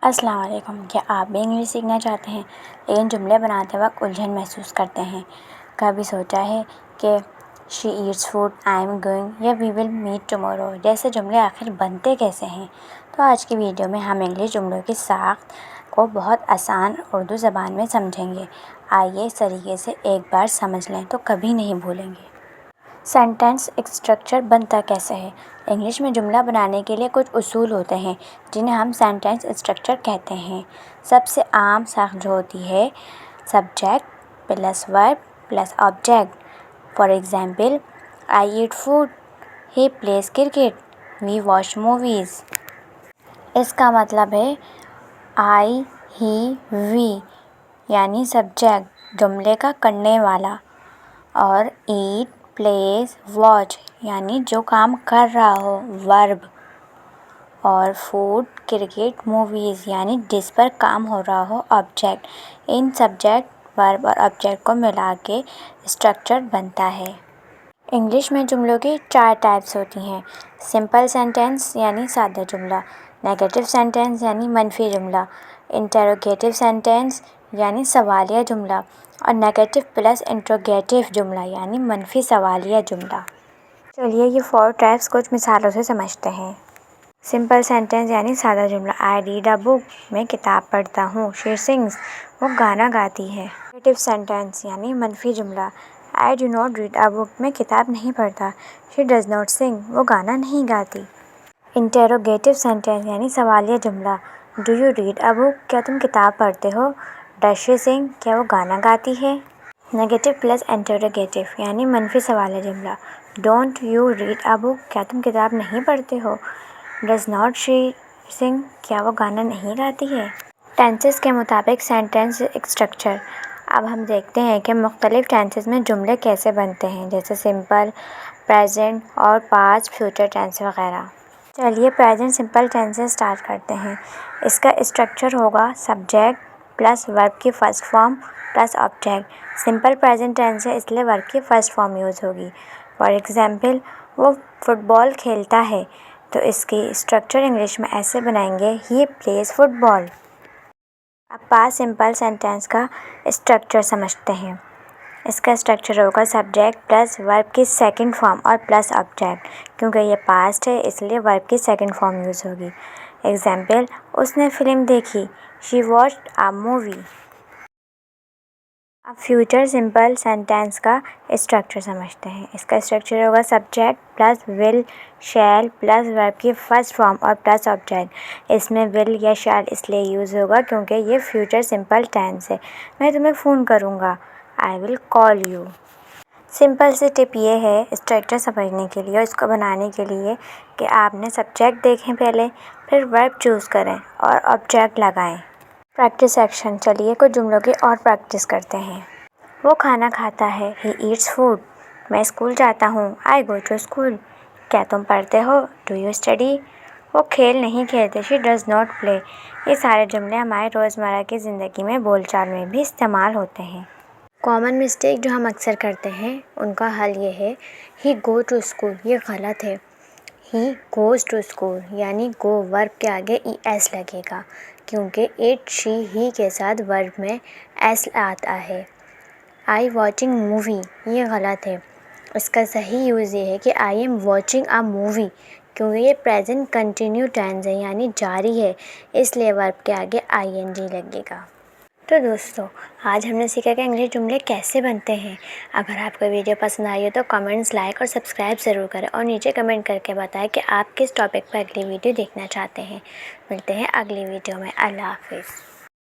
السلام علیکم۔ کیا آپ بھی انگلش سیکھنا چاہتے ہیں لیکن جملے بناتے وقت الجھن محسوس کرتے ہیں؟ کبھی سوچا ہے کہ she eats food, I am going یا وی ول میٹ ٹمورو جیسے جملے آخر بنتے کیسے ہیں؟ تو آج کی ویڈیو میں ہم انگلش جملوں کی ساخت کو بہت آسان اردو زبان میں سمجھیں گے۔ آئیے اس طریقے سے ایک بار سمجھ لیں تو کبھی نہیں بھولیں گے۔ سینٹینس اسٹرکچر بنتا کیسے ہے؟ انگلش میں جملہ بنانے کے لیے کچھ اصول ہوتے ہیں جنہیں ہم سینٹینس اسٹرکچر کہتے ہیں۔ سب سے عام ساخت جو ہوتی ہے subject plus verb plus object. For example, I eat food, he plays cricket, we watch movies. اس کا مطلب ہے آئی، ہی، وی یعنی سبجیکٹ جملے کا کرنے والا، اور ایٹ، پلیز، واچ یعنی جو کام کر رہا ہو ورب، اور فوڈ، کرکٹ، موویز یعنی جس پر کام ہو رہا ہو آبجیکٹ۔ ان سبجیکٹ، ورب اور آبجیکٹ کو ملا کے اسٹرکچر بنتا ہے۔ انگلش میں جملوں کی 4 ٹائپس ہوتی ہیں: سمپل سینٹینس یعنی سادہ جملہ، نیگیٹو سینٹینس یعنی منفی جملہ، انٹروگیٹو سینٹینس یعنی سوالیہ جملہ، اور نیگیٹو پلس انٹروگیٹو جملہ یعنی منفی سوالیہ جملہ۔ چلیے یہ 4 ٹائپس کچھ مثالوں سے سمجھتے ہیں۔ سمپل سینٹینس یعنی سادہ جملہ، آئی ریڈ اے بک، میں کتاب پڑھتا ہوں۔ شی سنگس، وہ گانا گاتی ہے۔ نیگیٹو سینٹینس یعنی منفی جملہ، آئی ڈو ناٹ ریڈ اے بک، میں کتاب نہیں پڑھتا۔ شی ڈز ناٹ سنگ، وہ گانا نہیں گاتی۔ انٹروگیٹو سینٹینس یعنی سوالیہ جملہ، ڈو یو ریڈ اے بک، کیا تم کتاب پڑھتے ہو؟ ڈز شی سنگ، کیا وہ گانا گاتی ہے؟ نیگیٹو پلس انٹروگیٹو یعنی منفی سوالیہ جملہ، ڈونٹ یو ریڈ اے بک، کیا تم کتاب نہیں پڑھتے ہو؟ ڈز ناٹ شی سنگ، کیا وہ گانا نہیں گاتی ہے؟ ٹینسز کے مطابق سینٹینس اسٹرکچر۔ اب ہم دیکھتے ہیں کہ مختلف ٹینسز میں جملے کیسے بنتے ہیں، جیسے سمپل، پریزنٹ اور پاسٹ، فیوچر ٹینس وغیرہ۔ چلیے پریزنٹ سمپل ٹینس سے اسٹارٹ کرتے ہیں۔ اس کا اسٹرکچر ہوگا سبجیکٹ پلس ورب کی first form plus object. Simple present tense ہے اس لیے ورب کی فرسٹ فارم یوز ہوگی۔ فار ایگزامپل، وہ فٹ بال کھیلتا ہے، تو اس کی اسٹرکچر انگلش میں ایسے بنائیں گے، ہی پلیز فٹ بال۔ اب پاسٹ سمپل سینٹینس کا اسٹرکچر سمجھتے ہیں۔ اس کا اسٹرکچر ہوگا سبجیکٹ پلس ورب کی سیکنڈ فارم اور پلس آبجیکٹ۔ کیونکہ یہ پاسٹ ہے اس لیے ورب کی سیکنڈ فارم یوز ہوگی۔ ایگزامپل، اس نے فلم دیکھی، شی واچڈ اے مووی۔ اب فیوچر سمپل سینٹینس کا اسٹرکچر سمجھتے ہیں۔ اس کا اسٹرکچر ہوگا subject plus will shell plus ورب کی فرسٹ فارم اور پلس آبجیکٹ۔ اس میں ول یا شیل اس لیے یوز ہوگا کیونکہ یہ فیوچر سمپل ٹینس ہے۔ میں تمہیں فون کروں گا، آئی ول کال یو۔ سمپل سی ٹپ یہ ہے اسٹرکچر سمجھنے کے لیے اور اس کو بنانے کے لیے کہ آپ نے سبجیکٹ دیکھیں پہلے، پھر ورب چوز کریں اور آبجیکٹ لگائیں۔ Practice section. چلیے کچھ جملوں کی اور پریکٹس کرتے ہیں۔ وہ کھانا کھاتا ہے، ہی ایٹس فوڈ۔ میں اسکول جاتا ہوں، آئی گو ٹو اسکول۔ کیا تم پڑھتے ہو؟ Do you study. وہ کھیل نہیں کھیلتے، شی ڈز ناٹ پلے۔ یہ سارے جملے ہمارے روزمرہ کی زندگی میں بول چال میں بھی استعمال ہوتے ہیں۔ کامن مسٹیک جو ہم اکثر کرتے ہیں ان کا حل یہ ہے، ہی گو ٹو اسکول، یہ غلط ہے۔ ہی گوز ٹو اسکول یعنی گو ورب کے آگے ای ایس لگے گا کیونکہ اٹ، شی، ہی کے ساتھ ورب میں ایس آتا ہے۔ آئی واچنگ مووی، یہ غلط ہے۔ اس کا صحیح یوز یہ ہے کہ I am watching a movie کیونکہ یہ پریزنٹ کنٹینیو ٹینس ہے یعنی جاری ہے، اس لیے ورب کے آگے آئی این جی لگے گا۔ تو دوستو، آج ہم نے سیکھا کہ انگلش جملے کیسے بنتے ہیں۔ اگر آپ کو ویڈیو پسند آئی ہو تو کمنٹس، لائک اور سبسکرائب ضرور کریں اور نیچے کمنٹ کر کے بتائیں کہ آپ کس ٹاپک پر اگلی ویڈیو دیکھنا چاہتے ہیں۔ ملتے ہیں اگلی ویڈیو میں۔ اللہ حافظ۔